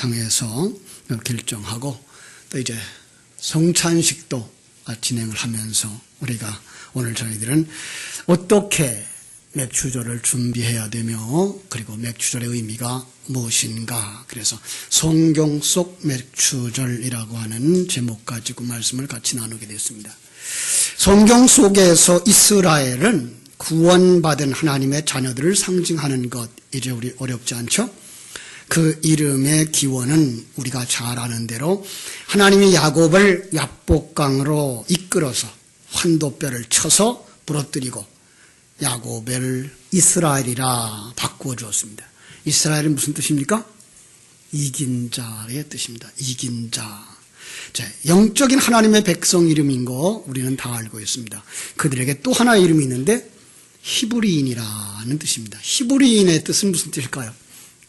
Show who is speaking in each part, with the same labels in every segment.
Speaker 1: 상에서 결정하고 또 이제 성찬식도 진행을 하면서 우리가 오늘 저희들은 어떻게 맥주절을 준비해야 되며 그리고 맥주절의 의미가 무엇인가, 그래서 성경 속 맥주절이라고 하는 제목 가지고 말씀을 같이 나누게 됐습니다. 성경 속에서 이스라엘은 구원받은 하나님의 자녀들을 상징하는 것, 이제 우리 어렵지 않죠? 그 이름의 기원은 우리가 잘 아는 대로 하나님이 야곱을 야복강으로 이끌어서 환도뼈를 쳐서 부러뜨리고 야곱을 이스라엘이라 바꾸어 주었습니다. 이스라엘은 무슨 뜻입니까? 이긴 자의 뜻입니다. 이긴 자. 자, 영적인 하나님의 백성 이름인 거 우리는 다 알고 있습니다. 그들에게 또 하나의 이름이 있는데 히브리인이라는 뜻입니다. 히브리인의 뜻은 무슨 뜻일까요?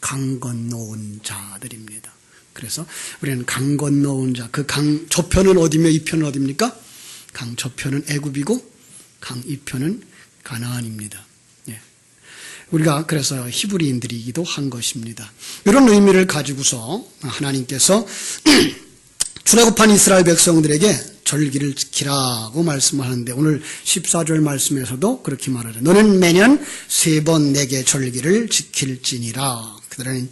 Speaker 1: 강 건너온 자들입니다. 그래서 우리는 강 건너온 자, 그 강 저편은 어디며 이편은 어디입니까? 강 저편은 애굽이고 강 이편은 가나안입니다. 예. 우리가 그래서 히브리인들이기도 한 것입니다. 이런 의미를 가지고서 하나님께서 출애굽한 이스라엘 백성들에게 절기를 지키라고 말씀하는데, 오늘 14절 말씀에서도 그렇게 말하죠. 너는 매년 3번 내게 절기를 지킬지니라. 그들은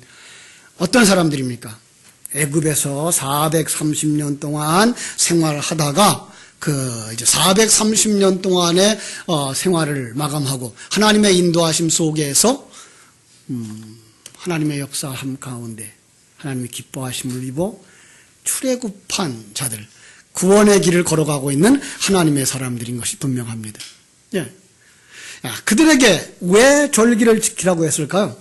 Speaker 1: 어떤 사람들입니까? 애굽에서 430년 동안 생활하다가 이제 430년 동안의 생활을 마감하고 하나님의 인도하심 속에서 하나님의 역사함 가운데 하나님의 기뻐하심을 입어 출애굽한 자들, 구원의 길을 걸어가고 있는 하나님의 사람들인 것이 분명합니다. 예. 그들에게 왜 절기를 지키라고 했을까요?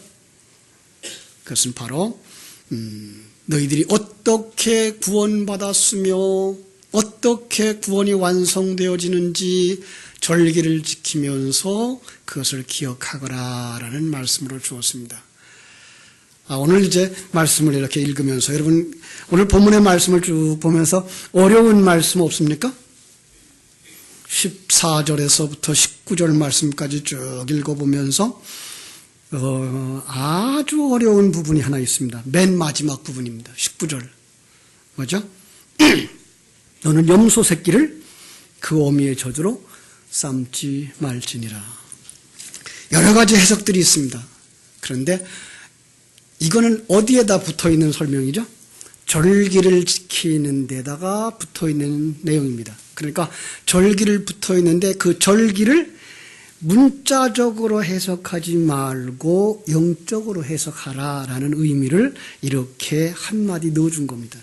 Speaker 1: 그것은 바로 너희들이 어떻게 구원받았으며 어떻게 구원이 완성되어지는지 절기를 지키면서 그것을 기억하거라라는 말씀으로 주었습니다. 오늘 이제 말씀을 이렇게 읽으면서 여러분 오늘 본문의 말씀을 쭉 보면서 어려운 말씀 없습니까? 14절에서부터 19절 말씀까지 쭉 읽어보면서 아주 어려운 부분이 하나 있습니다. 맨 마지막 부분입니다. 19절. 뭐죠? 너는 염소 새끼를 그 어미의 젖으로 삶지 말지니라. 여러 가지 해석들이 있습니다. 그런데 이거는 어디에다 붙어있는 설명이죠? 절기를 지키는 데다가 붙어있는 내용입니다. 그러니까 절기를 붙어있는데 그 절기를 문자적으로 해석하지 말고 영적으로 해석하라라는 의미를 이렇게 한마디 넣어준 겁니다.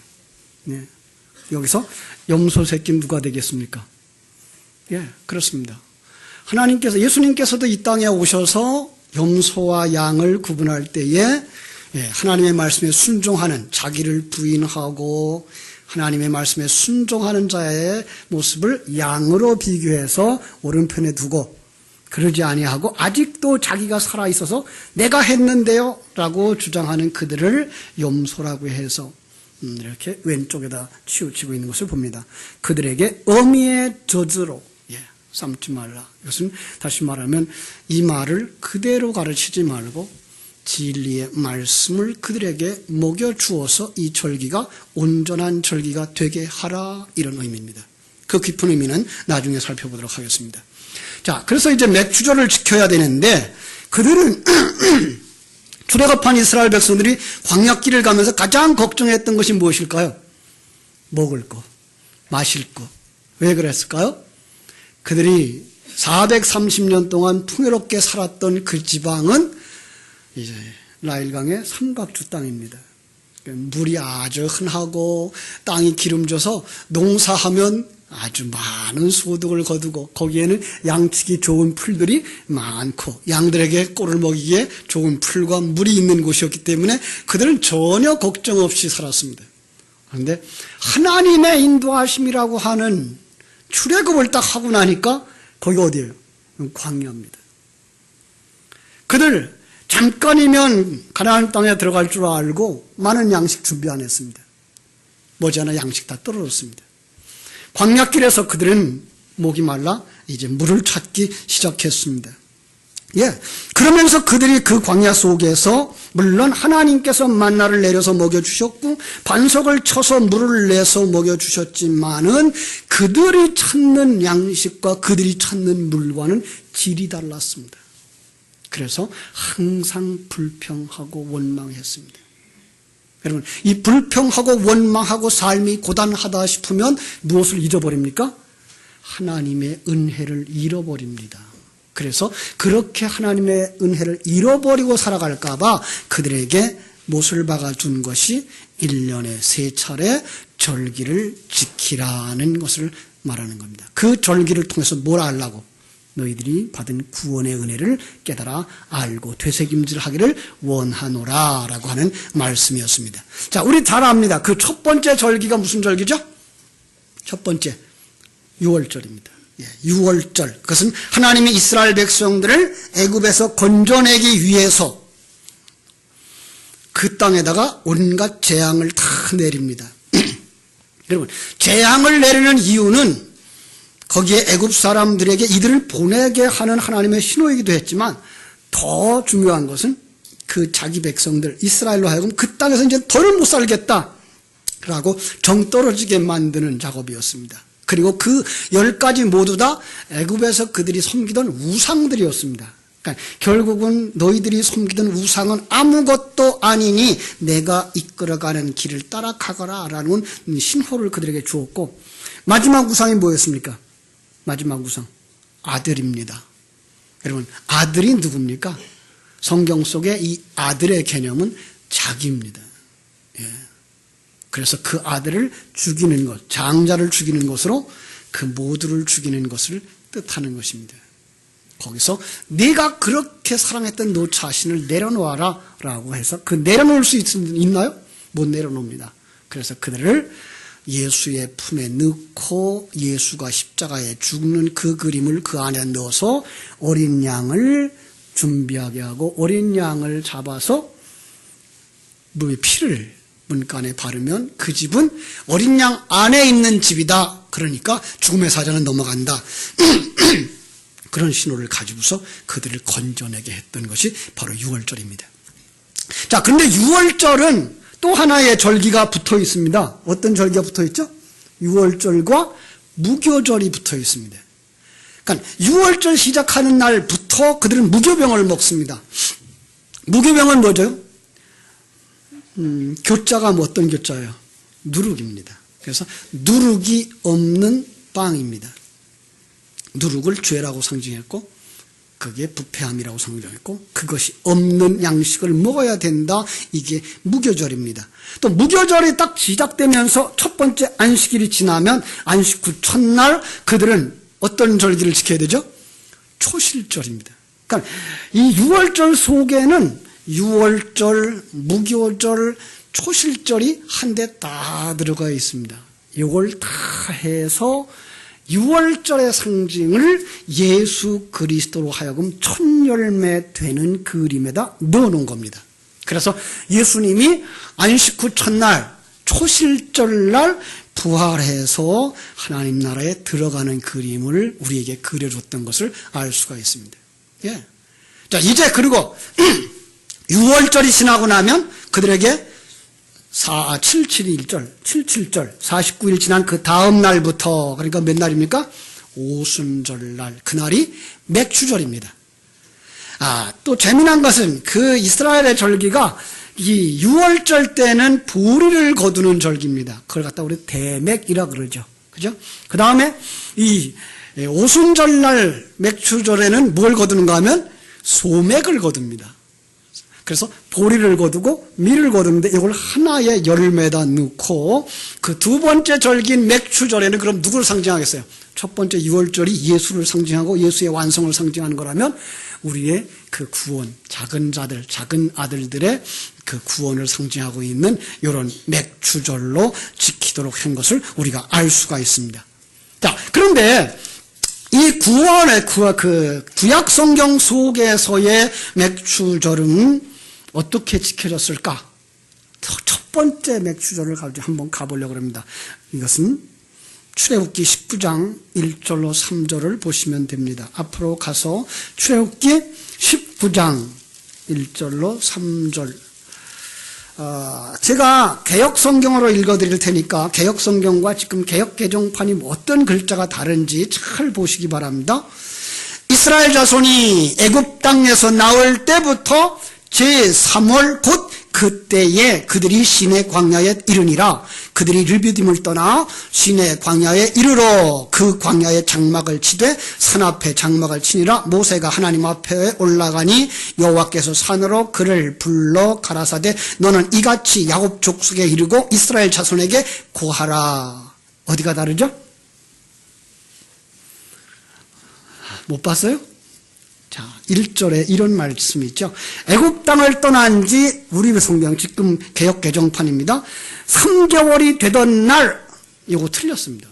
Speaker 1: 네. 여기서 염소 새끼는 누가 되겠습니까? 예, 그렇습니다. 예수님께서도 이 땅에 오셔서 염소와 양을 구분할 때에 하나님의 말씀에 순종하는, 자기를 부인하고 하나님의 말씀에 순종하는 자의 모습을 양으로 비교해서 오른편에 두고, 그러지 아니하고 아직도 자기가 살아있어서 내가 했는데요 라고 주장하는 그들을 염소라고 해서 이렇게 왼쪽에다 치우치고 있는 것을 봅니다. 그들에게 어미의 젖으로 삶지 말라. 이것은 다시 말하면 이 말을 그대로 가르치지 말고 진리의 말씀을 그들에게 먹여주어서 이 절기가 온전한 절기가 되게 하라, 이런 의미입니다. 그 깊은 의미는 나중에 살펴보도록 하겠습니다. 자, 그래서 이제 맥주절을 지켜야 되는데 그들은 출애굽한 이스라엘 백성들이 광야길을 가면서 가장 걱정했던 것이 무엇일까요? 먹을 거, 마실 거. 왜 그랬을까요? 그들이 430년 동안 풍요롭게 살았던 그 지방은 이제 나일강의 삼각주 땅입니다. 물이 아주 흔하고 땅이 기름져서 농사하면 아주 많은 소득을 거두고 거기에는 양치기 좋은 풀들이 많고 양들에게 꼴을 먹이기에 좋은 풀과 물이 있는 곳이었기 때문에 그들은 전혀 걱정 없이 살았습니다. 그런데 하나님의 인도하심이라고 하는 출애굽을 딱 하고 나니까 거기 어디예요? 광야입니다. 그들 잠깐이면 가나안 땅에 들어갈 줄 알고 많은 양식 준비 안 했습니다. 머지않아 양식 다 떨어졌습니다. 광야길에서 그들은 목이 말라 이제 물을 찾기 시작했습니다. 예. 그러면서 그들이 그 광야 속에서 물론 하나님께서 만나를 내려서 먹여주셨고 반석을 쳐서 물을 내서 먹여주셨지만은 그들이 찾는 양식과 그들이 찾는 물과는 질이 달랐습니다. 그래서 항상 불평하고 원망했습니다. 여러분, 이 불평하고 원망하고 삶이 고단하다 싶으면 무엇을 잃어버립니까? 하나님의 은혜를 잃어버립니다. 그래서 그렇게 하나님의 은혜를 잃어버리고 살아갈까봐 그들에게 못을 박아준 것이 1년에 3차례 절기를 지키라는 것을 말하는 겁니다. 그 절기를 통해서 뭘 알라고? 너희들이 받은 구원의 은혜를 깨달아 알고 되새김질하기를 원하노라 라고 하는 말씀이었습니다. 자, 우리 잘 압니다. 그 첫 번째 절기가 무슨 절기죠? 첫 번째 유월절입니다. 유월절, 그것은 하나님이 이스라엘 백성들을 애굽에서 건져내기 위해서 그 땅에다가 온갖 재앙을 다 내립니다. 여러분, 재앙을 내리는 이유는 거기에 애굽 사람들에게 이들을 보내게 하는 하나님의 신호이기도 했지만 더 중요한 것은 그 자기 백성들 이스라엘로 하여금 그 땅에서 이제 더는 못 살겠다라고 정 떨어지게 만드는 작업이었습니다. 그리고 그 10가지 모두 다 애굽에서 그들이 섬기던 우상들이었습니다. 그러니까 결국은 너희들이 섬기던 우상은 아무것도 아니니 내가 이끌어가는 길을 따라가거라 라는 신호를 그들에게 주었고, 마지막 우상이 뭐였습니까? 마지막 우상, 아들입니다. 여러분, 아들이 누굽니까? 성경 속에 이 아들의 개념은 자기입니다. 예. 그래서 그 아들을 죽이는 것, 장자를 죽이는 것으로 그 모두를 죽이는 것을 뜻하는 것입니다. 거기서 네가 그렇게 사랑했던 너 자신을 내려놓아라 라고 해서 그 내려놓을 수 있나요? 못 내려놓습니다. 그래서 그들을 예수의 품에 넣고 예수가 십자가에 죽는 그 그림을 그 안에 넣어서 어린 양을 준비하게 하고 어린 양을 잡아서 몸에 피를 문간에 바르면 그 집은 어린 양 안에 있는 집이다. 그러니까 죽음의 사자는 넘어간다. 그런 신호를 가지고서 그들을 건져내게 했던 것이 바로 유월절입니다. 자, 그런데 유월절은 또 하나의 절기가 붙어 있습니다. 어떤 절기가 붙어 있죠? 유월절과 무교절이 붙어 있습니다. 그러니까 유월절 시작하는 날부터 그들은 무교병을 먹습니다. 무교병은 뭐죠? 교자가 뭐 어떤 교자예요? 누룩입니다. 그래서 누룩이 없는 빵입니다. 누룩을 죄라고 상징했고 그게 부패함이라고 상징했고 그것이 없는 양식을 먹어야 된다. 이게 무교절입니다. 또 무교절이 딱 시작되면서 첫 번째 안식일이 지나면 안식 후 첫날 그들은 어떤 절기를 지켜야 되죠? 초실절입니다. 그러니까 이 유월절 속에는 유월절, 무교절, 초실절이 한데 다 들어가 있습니다. 이걸 다 해서 유월절의 상징을 예수 그리스도로 하여금 첫 열매 되는 그림에다 넣어놓은 겁니다. 그래서 예수님이 안식 후 첫날, 초실절날 부활해서 하나님 나라에 들어가는 그림을 우리에게 그려줬던 것을 알 수가 있습니다. 예. 자, 이제 그리고 6월절이 지나고 나면 그들에게 77일절, 49일 지난 그 다음 날부터, 그러니까 몇 날입니까? 오순절날, 그날이 맥추절입니다. 또 재미난 것은 그 이스라엘의 절기가 이 6월절 때는 보리를 거두는 절기입니다. 그걸 갖다 우리 대맥이라 그러죠. 그죠? 그 다음에 이 오순절날 맥추절에는 뭘 거두는가 하면 소맥을 거둡니다. 그래서 보리를 거두고 밀을 거두는데 이걸 하나의 열매에다 넣고 그 두 번째 절기인 맥추절에는 그럼 누구를 상징하겠어요? 첫 번째 6월절이 예수를 상징하고 예수의 완성을 상징하는 거라면 우리의 그 구원, 작은 자들, 작은 아들들의 그 구원을 상징하고 있는 이런 맥추절로 지키도록 한 것을 우리가 알 수가 있습니다. 자, 그런데 이 구원의 그 구약 성경 속에서의 맥추절은 어떻게 지켜졌을까? 첫 번째 맥추절을 가지고 한번 가보려고 합니다. 이것은 출애굽기 19장 1절로 3절을 보시면 됩니다. 앞으로 가서 출애굽기 19장 1절로 3절. 제가 개역 성경으로 읽어드릴 테니까 개역 성경과 지금 개역 개정판이 어떤 글자가 다른지 잘 보시기 바랍니다. 이스라엘 자손이 애굽 땅에서 나올 때부터 제3월 곧 그때에 그들이 시내 광야에 이르니라. 그들이 르비딤을 떠나 시내 광야에 이르러 그 광야에 장막을 치되 산 앞에 장막을 치니라. 모세가 하나님 앞에 올라가니 여호와께서 산으로 그를 불러 가라사대 너는 이같이 야곱 족속에 이르고 이스라엘 자손에게 고하라. 어디가 다르죠? 못 봤어요? 자, 1절에 이런 말씀이 있죠. 애굽 땅을 떠난 지 우리 성경 지금 개역 개정판입니다. 3개월이 되던 날, 이거 틀렸습니다.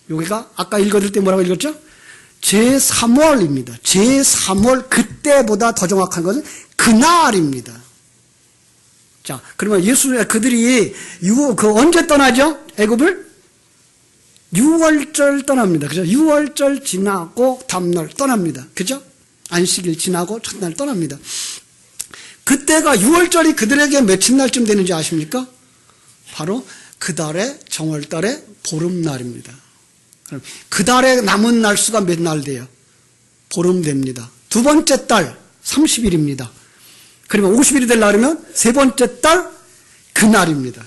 Speaker 1: 여기가 아까 읽어줄 때 뭐라고 읽었죠? 제3월입니다. 제3월, 그때보다 더 정확한 것은 그날입니다. 자, 그러면 그들이 언제 떠나죠? 애굽을? 6월절 떠납니다. 그죠? 6월절 지나고 다음날 떠납니다. 그죠? 안식일 지나고 첫날 떠납니다. 그때가 6월절이 그들에게 며칠 날쯤 되는지 아십니까? 바로 그 달에 정월달에 보름날입니다. 그럼 그 달에 남은 날수가 몇 날 돼요? 보름 됩니다. 두 번째 달 30일입니다. 그러면 50일이 되려면 세 번째 달 그날입니다.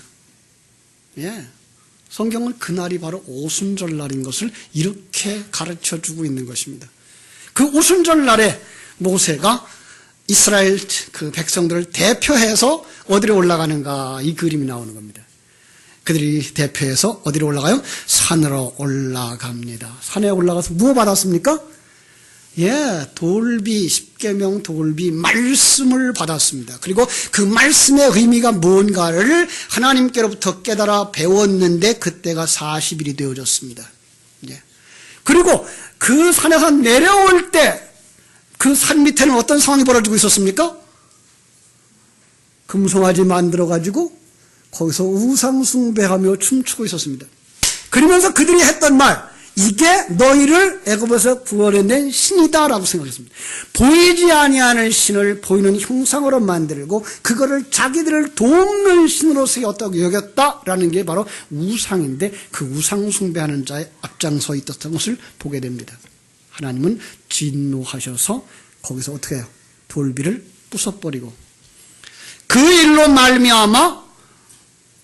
Speaker 1: 예. 성경은 그날이 바로 오순절 날인 것을 이렇게 가르쳐주고 있는 것입니다. 그 오순절 날에 모세가 이스라엘 그 백성들을 대표해서 어디로 올라가는가, 이 그림이 나오는 겁니다. 그들이 대표해서 어디로 올라가요? 산으로 올라갑니다. 산에 올라가서 무엇 받았습니까? 돌비, 십계명 돌비 말씀을 받았습니다. 그리고 그 말씀의 의미가 뭔가를 하나님께로부터 깨달아 배웠는데 그때가 40일이 되어졌습니다. 그리고 그 산에서 내려올 때 그 산 밑에는 어떤 상황이 벌어지고 있었습니까? 금송아지 만들어가지고 거기서 우상숭배하며 춤추고 있었습니다. 그러면서 그들이 했던 말, 이게 너희를 애굽에서 구원해낸 신이다라고 생각했습니다. 보이지 아니하는 신을 보이는 형상으로 만들고 그거를 자기들을 돕는 신으로 세웠다고 여겼다라는 게 바로 우상인데, 그 우상 숭배하는 자의 앞장서 있었던 것을 보게 됩니다. 하나님은 진노하셔서 거기서 어떻게 해요? 돌비를 부숴버리고 그 일로 말미암아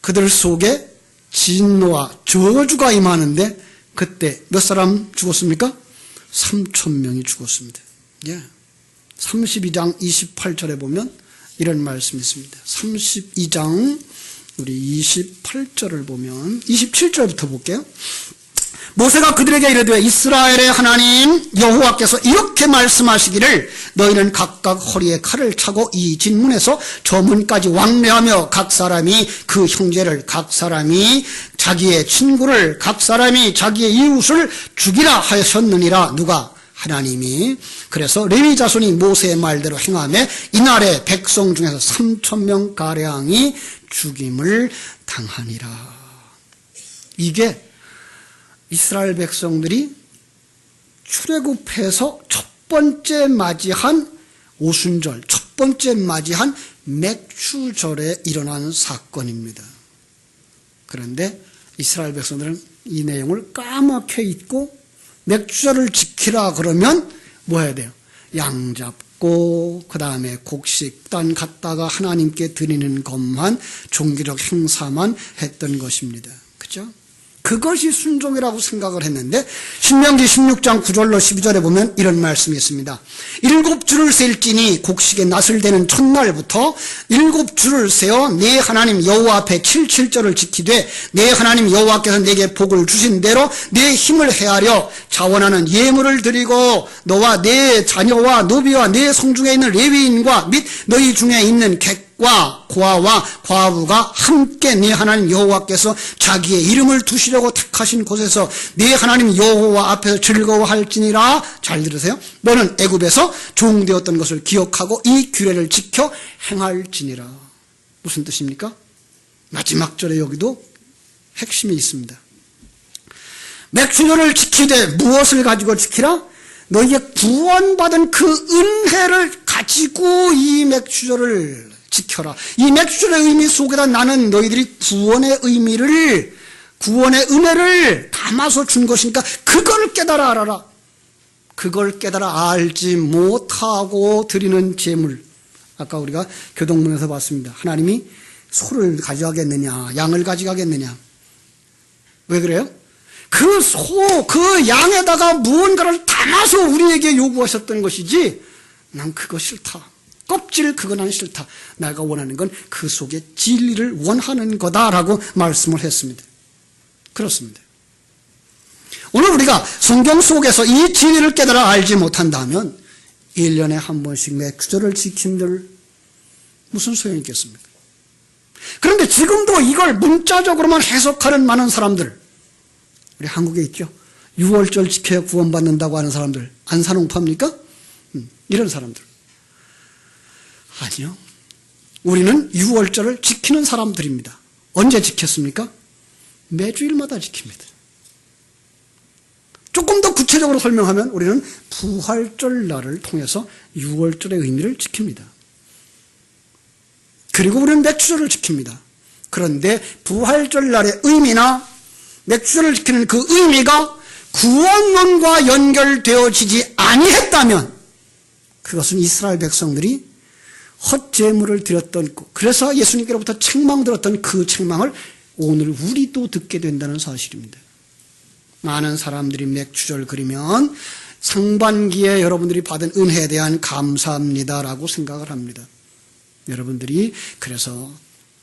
Speaker 1: 그들 속에 진노와 저주가 임하는데, 그때 몇 사람 죽었습니까? 3,000명이 죽었습니다. 32장 28절에 보면 이런 말씀이 있습니다. 32장 우리 28절을 보면 27절부터 볼게요. 모세가 그들에게 이르되 이스라엘의 하나님 여호와께서 이렇게 말씀하시기를 너희는 각각 허리에 칼을 차고 이 진문에서 저 문까지 왕래하며 각 사람이 그 형제를, 각 사람이 자기의 친구를, 각 사람이 자기의 이웃을 죽이라 하셨느니라. 누가? 하나님이. 그래서 레위 자손이 모세의 말대로 행하며 이날에 백성 중에서 3,000명 가량이 죽임을 당하니라. 이게 이스라엘 백성들이 출애굽해서 첫 번째 맞이한 오순절, 첫 번째 맞이한 맥추절에 일어난 사건입니다. 그런데 이스라엘 백성들은 이 내용을 까맣게 잊고 맥추절을 지키라 그러면 뭐 해야 돼요? 양 잡고 그 다음에 곡식단 갖다가 하나님께 드리는 것만, 종교적 행사만 했던 것입니다. 그죠? 그것이 순종이라고 생각을 했는데 신명기 16장 9절로 12절에 보면 이런 말씀이 있습니다. 7주를 셀지니 곡식의 낫을 대는 첫날부터 7주를 세어 내 하나님 여호와 앞에 77절을 지키되 내 하나님 여호와께서 내게 복을 주신 대로 내 힘을 헤아려 자원하는 예물을 드리고 너와 내 자녀와 노비와 내 성중에 있는 레위인과 및 너희 중에 있는 객과 고아와 과부가 함께 네 하나님 여호와께서 자기의 이름을 두시려고 택하신 곳에서 네 하나님 여호와 앞에서 즐거워할지니라. 잘 들으세요. 너는 애굽에서 종되었던 것을 기억하고 이 규례를 지켜 행할지니라. 무슨 뜻입니까? 마지막 절에 여기도 핵심이 있습니다. 맥추절을 지키되 무엇을 가지고 지키라? 너희에게 구원받은 그 은혜를 가지고 이 맥주절을 지켜라. 이 맥주절의 의미 속에다 나는 너희들이 구원의 의미를, 구원의 은혜를 담아서 준 것이니까 그걸 깨달아 알아라. 그걸 깨달아 알지 못하고 드리는 제물. 아까 우리가 교동문에서 봤습니다. 하나님이 소를 가져가겠느냐, 양을 가져가겠느냐. 왜 그래요? 그 소, 그 양에다가 무언가를 담아서 우리에게 요구하셨던 것이지, 난 그거 싫다. 껍질 그거 난 싫다. 내가 원하는 건 그 속에 진리를 원하는 거다라고 말씀을 했습니다. 그렇습니다. 오늘 우리가 성경 속에서 이 진리를 깨달아 알지 못한다면 1년에 한 번씩 맥주절을 지킨들 무슨 소용이 있겠습니까? 그런데 지금도 이걸 문자적으로만 해석하는 많은 사람들, 우리 한국에 있죠. 6월절 지켜야 구원받는다고 하는 사람들, 안산홍파입니까? 이런 사람들. 아니요. 우리는 6월절을 지키는 사람들입니다. 언제 지켰습니까? 매주일마다 지킵니다. 조금 더 구체적으로 설명하면 우리는 부활절 날을 통해서 6월절의 의미를 지킵니다. 그리고 우리는 맥주절을 지킵니다. 그런데 부활절 날의 의미나 맥주절을 지키는 그 의미가 구원론과 연결되어지지 아니했다면 그것은 이스라엘 백성들이 헛제물을 드렸던, 그래서 예수님께로부터 책망들었던 그 책망을 오늘 우리도 듣게 된다는 사실입니다. 많은 사람들이 맥주절 그리면 상반기에 여러분들이 받은 은혜에 대한 감사합니다라고 생각을 합니다. 여러분들이 그래서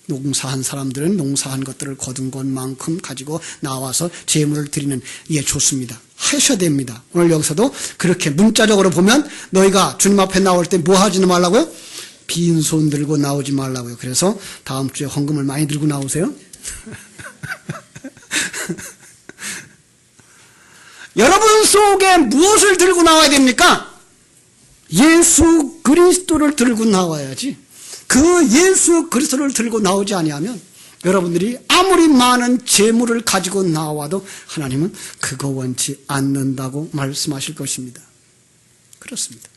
Speaker 1: 농사한 사람들은 농사한 것들을 거둔 것만큼 가지고 나와서 제물을 드리는, 예, 좋습니다. 하셔야 됩니다. 오늘 여기서도 그렇게 문자적으로 보면 너희가 주님 앞에 나올 때 뭐 하지 말라고요? 빈손 들고 나오지 말라고요. 그래서 다음 주에 헌금을 많이 들고 나오세요. 여러분 속에 무엇을 들고 나와야 됩니까? 예수 그리스도를 들고 나와야지. 그 예수 그리스도를 들고 나오지 아니하면 여러분들이 아무리 많은 재물을 가지고 나와도 하나님은 그거 원치 않는다고 말씀하실 것입니다. 그렇습니다.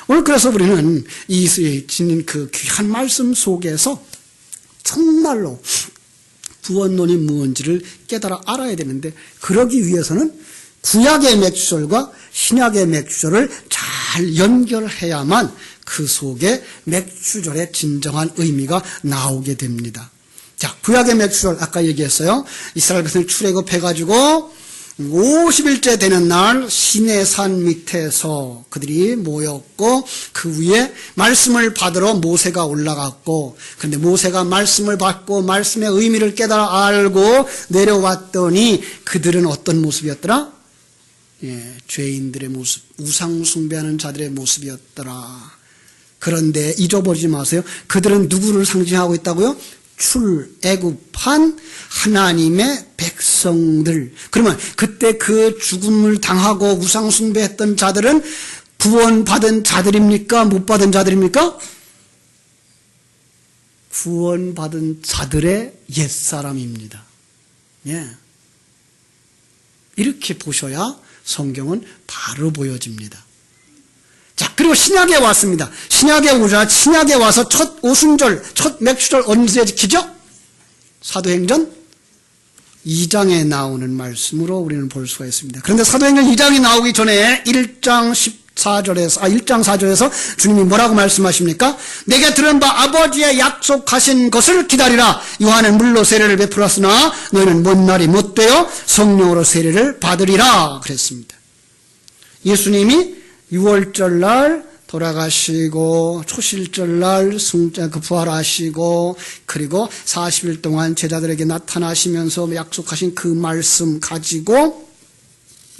Speaker 1: 오늘 그래서 우리는 이 지닌 그 귀한 말씀 속에서 정말로 구원론이 무엇인지를 깨달아 알아야 되는데, 그러기 위해서는 구약의 맥주절과 신약의 맥주절을 잘 연결해야만 그 속에 맥주절의 진정한 의미가 나오게 됩니다. 자, 구약의 맥주절 아까 얘기했어요. 이스라엘 백성이 출애굽해가지고 50일째 되는 날 시내산 밑에서 그들이 모였고 그 위에 말씀을 받으러 모세가 올라갔고, 그런데 모세가 말씀을 받고 말씀의 의미를 깨달아 알고 내려왔더니 그들은 어떤 모습이었더라? 예, 죄인들의 모습, 우상 숭배하는 자들의 모습이었더라. 그런데 잊어버리지 마세요. 그들은 누구를 상징하고 있다고요? 출애굽한 하나님의 백성들. 그러면 그때 그 죽음을 당하고 우상 숭배했던 자들은 구원받은 자들입니까? 못 받은 자들입니까? 구원받은 자들의 옛사람입니다. 예. 이렇게 보셔야 성경은 바로 보여집니다. 자, 그리고 신약에 왔습니다. 신약에 오자, 신약에 와서 첫 오순절, 첫 맥주절 언제 지키죠? 사도행전 2장에 나오는 말씀으로 우리는 볼 수가 있습니다. 그런데 사도행전 2장이 나오기 전에 1장 4절에서 주님이 뭐라고 말씀하십니까? 내게 들은 바 아버지의 약속하신 것을 기다리라. 요한은 물로 세례를 베풀었으나 너희는 먼 날이 못되어 성령으로 세례를 받으리라 그랬습니다. 예수님이 6월절 날 돌아가시고 초실절 날 부활하시고 그리고 40일 동안 제자들에게 나타나시면서 약속하신 그 말씀 가지고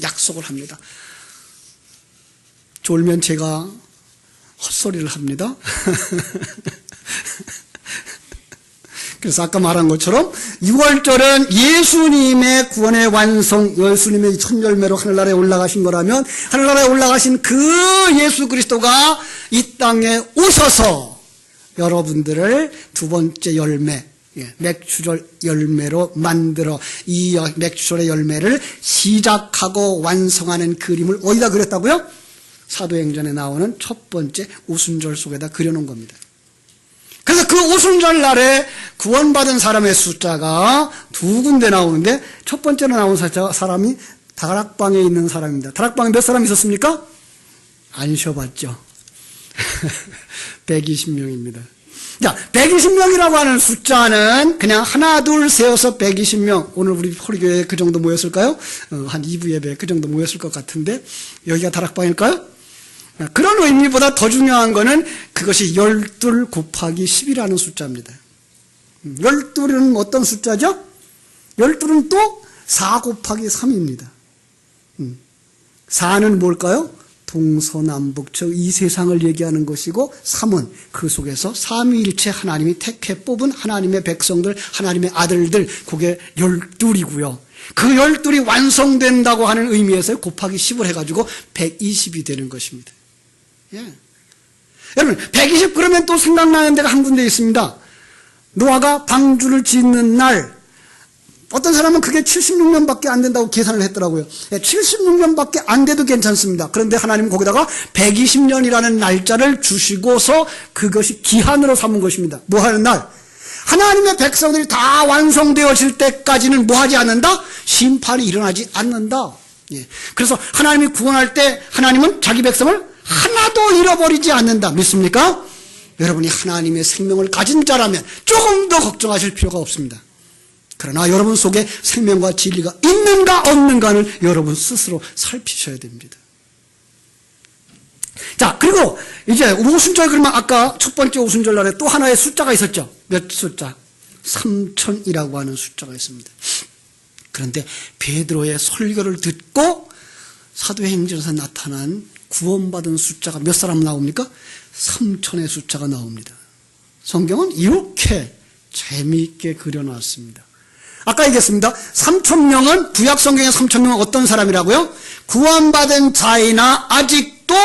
Speaker 1: 약속을 합니다. 졸면 제가 헛소리를 합니다. 그래서 아까 말한 것처럼 6월절은 예수님의 구원의 완성, 예수님의 첫 열매로 하늘나라에 올라가신 거라면 하늘나라에 올라가신 그 예수 그리스도가 이 땅에 오셔서 여러분들을 두 번째 열매, 맥추절 열매로 만들어 이 맥추절의 열매를 시작하고 완성하는 그림을 어디다 그렸다고요? 사도행전에 나오는 첫 번째 오순절 속에다 그려놓은 겁니다. 그래서 그 오순절 날에 구원받은 사람의 숫자가 두 군데 나오는데 첫 번째로 나온 사람이 다락방에 있는 사람입니다. 다락방에 몇 사람 있었습니까? 안 쉬어봤죠. 120명입니다. 자, 120명이라고 하는 숫자는 그냥 하나, 둘, 세어서 120명. 오늘 우리 호리교회에 그 정도 모였을까요? 한 2부 예배에 그 정도 모였을 것 같은데, 여기가 다락방일까요? 그런 의미보다 더 중요한 거는 그것이 12 곱하기 10이라는 숫자입니다. 12는 어떤 숫자죠? 12는 또 4 곱하기 3입니다. 4는 뭘까요? 동서남북 이 세상을 얘기하는 것이고 3은 그 속에서 삼위일체 하나님이 택해 뽑은 하나님의 백성들, 하나님의 아들들, 그게 12이고요. 그 12이 완성된다고 하는 의미에서 곱하기 10을 해가지고 120이 되는 것입니다. 예. 여러분 120 그러면 또 생각나는 데가 한 군데 있습니다. 노아가 방주를 짓는 날 어떤 사람은 그게 76년밖에 안 된다고 계산을 했더라고요. 76년밖에 안 돼도 괜찮습니다. 그런데 하나님은 거기다가 120년이라는 날짜를 주시고서 그것이 기한으로 삼은 것입니다. 뭐 하는 날? 하나님의 백성들이 다 완성되어질 때까지는 뭐 하지 않는다? 심판이 일어나지 않는다. 예. 그래서 하나님이 구원할 때 하나님은 자기 백성을 하나도 잃어버리지 않는다. 믿습니까? 여러분이 하나님의 생명을 가진 자라면 조금 더 걱정하실 필요가 없습니다. 그러나 여러분 속에 생명과 진리가 있는가 없는가는 여러분 스스로 살피셔야 됩니다. 자, 그리고 이제 오순절 그러면 아까 첫 번째 오순절 날에 또 하나의 숫자가 있었죠. 몇 숫자? 3000이라고 하는 숫자가 있습니다. 그런데 베드로의 설교를 듣고 사도행전에서 나타난 구원받은 숫자가 몇 사람 나옵니까? 3000의 숫자가 나옵니다. 성경은 이렇게 재미있게 그려놨습니다. 아까 얘기했습니다. 3000명은 구약 성경의 3000명은 어떤 사람이라고요? 구원받은 자이나 아직도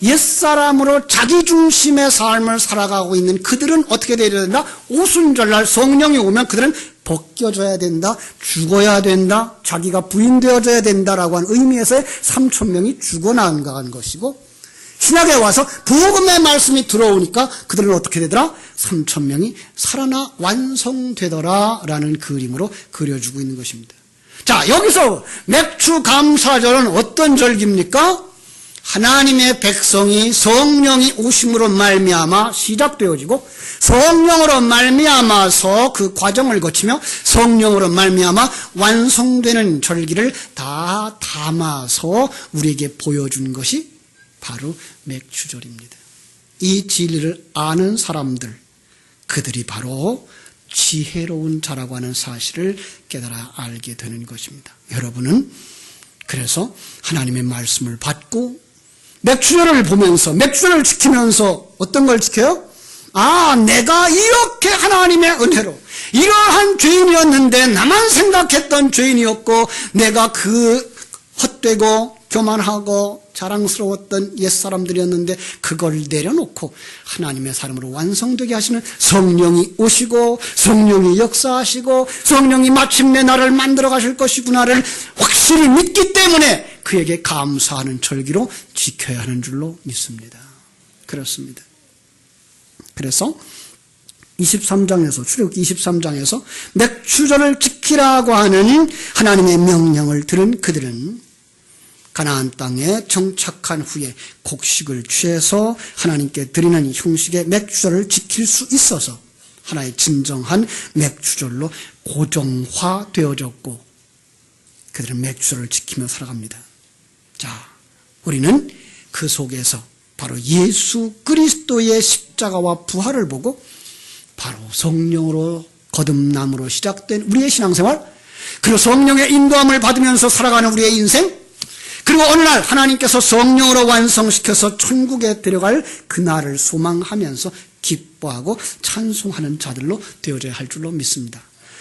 Speaker 1: 옛사람으로 자기중심의 삶을 살아가고 있는 그들은 어떻게 되어야 된다? 오순절날 성령이 오면 그들은 벗겨져야 된다, 죽어야 된다, 자기가 부인되어져야 된다라고 하는 의미에서의 3000명이 죽어나간 것이고, 신약에 와서 복음의 말씀이 들어오니까 그들은 어떻게 되더라? 3000명이 살아나 완성되더라라는 그림으로 그려주고 있는 것입니다. 자, 여기서 맥주 감사절은 어떤 절기입니까? 하나님의 백성이 성령이 오심으로 말미암아 시작되어지고 성령으로 말미암아서 그 과정을 거치며 성령으로 말미암아 완성되는 절기를 다 담아서 우리에게 보여준 것이 바로 맥주절입니다. 이 진리를 아는 사람들, 그들이 바로 지혜로운 자라고 하는 사실을 깨달아 알게 되는 것입니다. 여러분은 그래서 하나님의 말씀을 받고 맥주절을 보면서, 맥주절을 지키면서 어떤 걸 지켜요? 아, 내가 이렇게 하나님의 은혜로 이러한 죄인이었는데 나만 생각했던 죄인이었고 내가 그 헛되고 교만하고 자랑스러웠던 옛사람들이었는데 그걸 내려놓고 하나님의 사람으로 완성되게 하시는 성령이 오시고 성령이 역사하시고 성령이 마침내 나를 만들어 가실 것이구나를 확실히 믿기 때문에 그에게 감사하는 절기로 지켜야 하는 줄로 믿습니다. 그렇습니다. 그래서 23장에서 출애굽기 23장에서 맥주절을 지키라고 하는 하나님의 명령을 들은 그들은 가나안 땅에 정착한 후에 곡식을 취해서 하나님께 드리는 형식의 맥주절을 지킬 수 있어서 하나의 진정한 맥주절로 고정화되어졌고 그들은 맥주절을 지키며 살아갑니다. 자, 우리는 그 속에서 바로 예수 그리스도의 십자가와 부활을 보고 바로 성령으로 거듭남으로 시작된 우리의 신앙생활, 그리고 성령의 인도함을 받으면서 살아가는 우리의 인생, 그리고 어느 날 하나님께서 성령으로 완성시켜서 천국에 데려갈 그날을 소망하면서 기뻐하고 찬송하는 자들로 되어져야 할 줄로 믿습니다.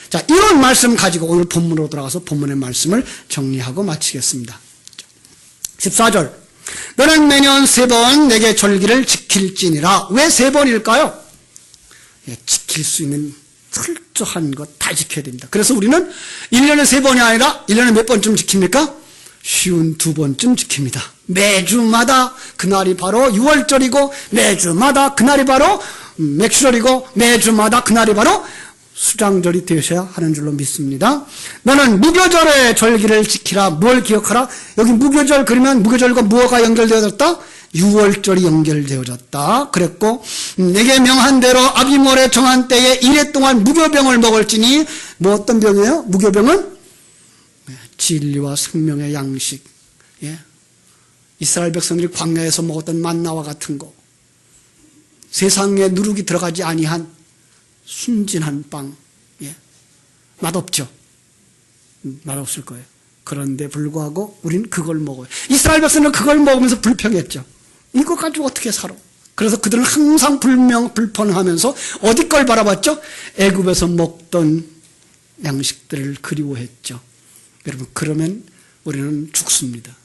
Speaker 1: 자, 이런 말씀 가지고 오늘 본문으로 돌아가서 본문의 말씀을 정리하고 마치겠습니다. 14절, 너는 매년 3번 내게 절기를 지킬지니라. 왜 3번일까요? 예, 지킬 수 있는 철저한 것 다 지켜야 됩니다. 그래서 우리는 1년에 3번이 아니라 1년에 몇 번쯤 지킵니까? 52번쯤 지킵니다. 매주마다 그날이 바로 6월절이고 매주마다 그날이 바로 맥주절이고 매주마다 그날이 바로 수장절이 되셔야 하는 줄로 믿습니다. 너는 무교절의 절기를 지키라. 뭘 기억하라? 여기 무교절 그러면 무교절과 무엇가 연결되어졌다? 6월절이 연결되어졌다. 그랬고 내게 명한 대로 아비몰에 정한 때에 1회 동안 무교병을 먹을지니 뭐 어떤 병이에요? 무교병은 진리와 생명의 양식. 예. 이스라엘 백성들이 광야에서 먹었던 만나와 같은 거. 세상에 누룩이 들어가지 아니한 순진한 빵. 예. 맛없죠. 맛없을 거예요. 그런데 불구하고 우리는 그걸 먹어요. 이스라엘 백성은 그걸 먹으면서 불평했죠. 이거 가지고 어떻게 살아? 그래서 그들은 항상 불평하면서 어디 걸 바라봤죠? 애굽에서 먹던 양식들을 그리워했죠. 여러분, 그러면 우리는 죽습니다.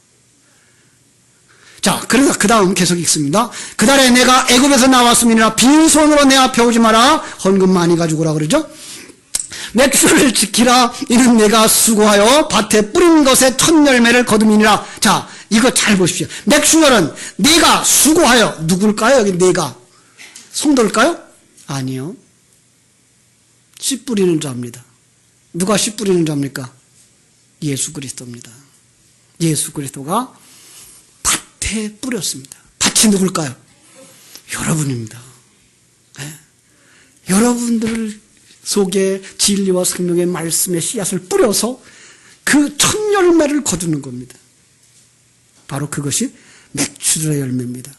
Speaker 1: 자, 그래서 그 다음 계속 읽습니다. 그달에 내가 애굽에서 나왔음이니라 빈손으로 내 앞에 오지 마라. 헌금 많이 가지고 오라 그러죠. 맥주를 지키라. 이는 내가 수고하여 밭에 뿌린 것에 첫 열매를 거둠이니라. 자, 이거 잘 보십시오. 맥주절은 내가 수고하여. 누굴까요? 여기 내가 성도일까요? 아니요. 씨 뿌리는 자입니다. 누가 씨 뿌리는 자입니까? 예수 그리스도입니다. 예수 그리스도가 밭에 뿌렸습니다. 밭이 누굴까요? 여러분입니다. 네? 여러분들 속에 진리와 생명의 말씀의 씨앗을 뿌려서 그 첫 열매를 거두는 겁니다. 바로 그것이 맥주절의 열매입니다.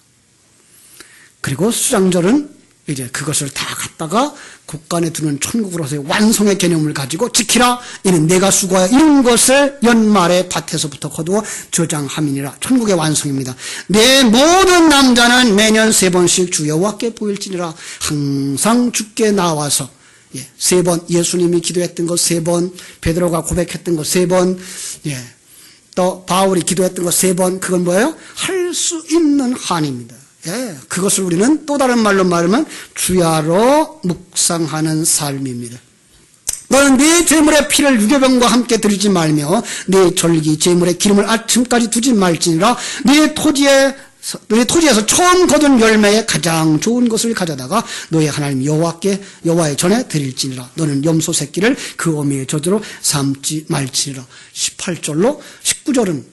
Speaker 1: 그리고 수장절은 이제 그것을 다 갖다가 곳간에 두는 천국으로서의 완성의 개념을 가지고 지키라. 이는 내가 수고하여 이런 것을 연말에 밭에서부터 거두어 저장함이니라. 천국의 완성입니다. 내 모든 남자는 매년 3번씩 주 여호와께 보일지니라. 항상 주께 나와서 3번 예수님이 기도했던 것 3번, 베드로가 고백했던 것 3번, 또 바울이 기도했던 것 3번, 그건 뭐예요? 할 수 있는 한입니다. 그것을 우리는 또 다른 말로 말하면 주야로 묵상하는 삶입니다. 너는 네 제물의 피를 유교병과 함께 드리지 말며 네 절기 제물의 기름을 아침까지 두지 말지니라. 네 토지에서 처음 거둔 열매의 가장 좋은 것을 가져다가 너의 하나님 여호와의 전에 드릴지니라. 너는 염소 새끼를 그 어미의 저주로 삼지 말지니라. 18절로 19절은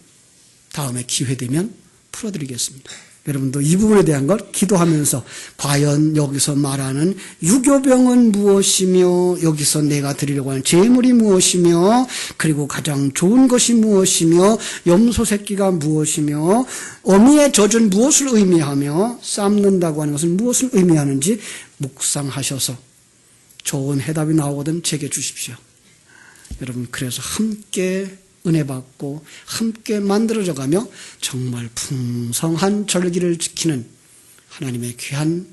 Speaker 1: 다음에 기회되면 풀어드리겠습니다. 여러분도 이 부분에 대한 걸 기도하면서 과연 여기서 말하는 유교병은 무엇이며 여기서 내가 드리려고 하는 제물이 무엇이며 그리고 가장 좋은 것이 무엇이며 염소 새끼가 무엇이며 어미의 젖은 무엇을 의미하며 삶는다고 하는 것은 무엇을 의미하는지 묵상하셔서 좋은 해답이 나오거든 제게 주십시오. 여러분, 그래서 함께 은혜 받고 함께 만들어져 가며 정말 풍성한 절기를 지키는 하나님의 귀한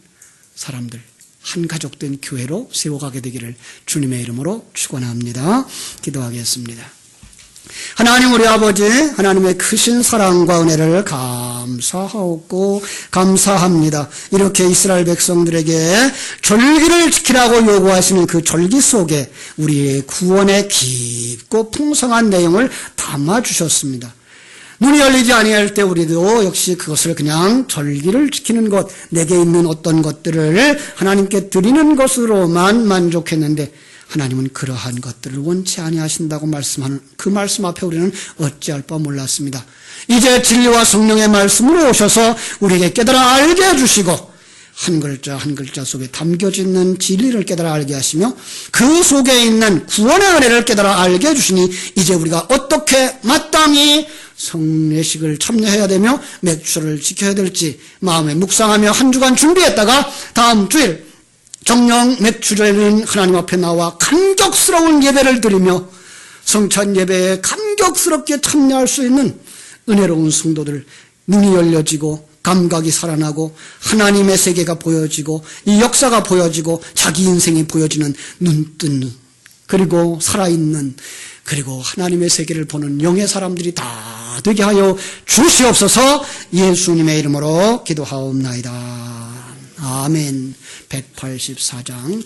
Speaker 1: 사람들, 한 가족된 교회로 세워가게 되기를 주님의 이름으로 축원합니다. 기도하겠습니다. 하나님 우리 아버지, 하나님의 크신 사랑과 은혜를 감사하고 감사합니다. 이렇게 이스라엘 백성들에게 절기를 지키라고 요구하시는 그 절기 속에 우리의 구원의 깊고 풍성한 내용을 담아주셨습니다. 눈이 열리지 아니할 때 우리도 역시 그것을 그냥 절기를 지키는 것, 내게 있는 어떤 것들을 하나님께 드리는 것으로만 만족했는데 하나님은 그러한 것들을 원치 아니하신다고 말씀하는 그 말씀 앞에 우리는 어찌할 바 몰랐습니다. 이제 진리와 성령의 말씀으로 오셔서 우리에게 깨달아 알게 해주시고 한 글자 한 글자 속에 담겨져 있는 진리를 깨달아 알게 하시며 그 속에 있는 구원의 은혜를 깨달아 알게 해주시니 이제 우리가 어떻게 마땅히 성례식을 참여해야 되며 맥주를 지켜야 될지 마음에 묵상하며 한 주간 준비했다가 다음 주일 정령 맥주절에는 하나님 앞에 나와 감격스러운 예배를 드리며 성찬 예배에 감격스럽게 참여할 수 있는 은혜로운 성도들, 눈이 열려지고 감각이 살아나고 하나님의 세계가 보여지고 이 역사가 보여지고 자기 인생이 보여지는 눈뜬 그리고 살아있는 그리고 하나님의 세계를 보는 영의 사람들이 다 되게 하여 주시옵소서. 예수님의 이름으로 기도하옵나이다. 아멘. 184장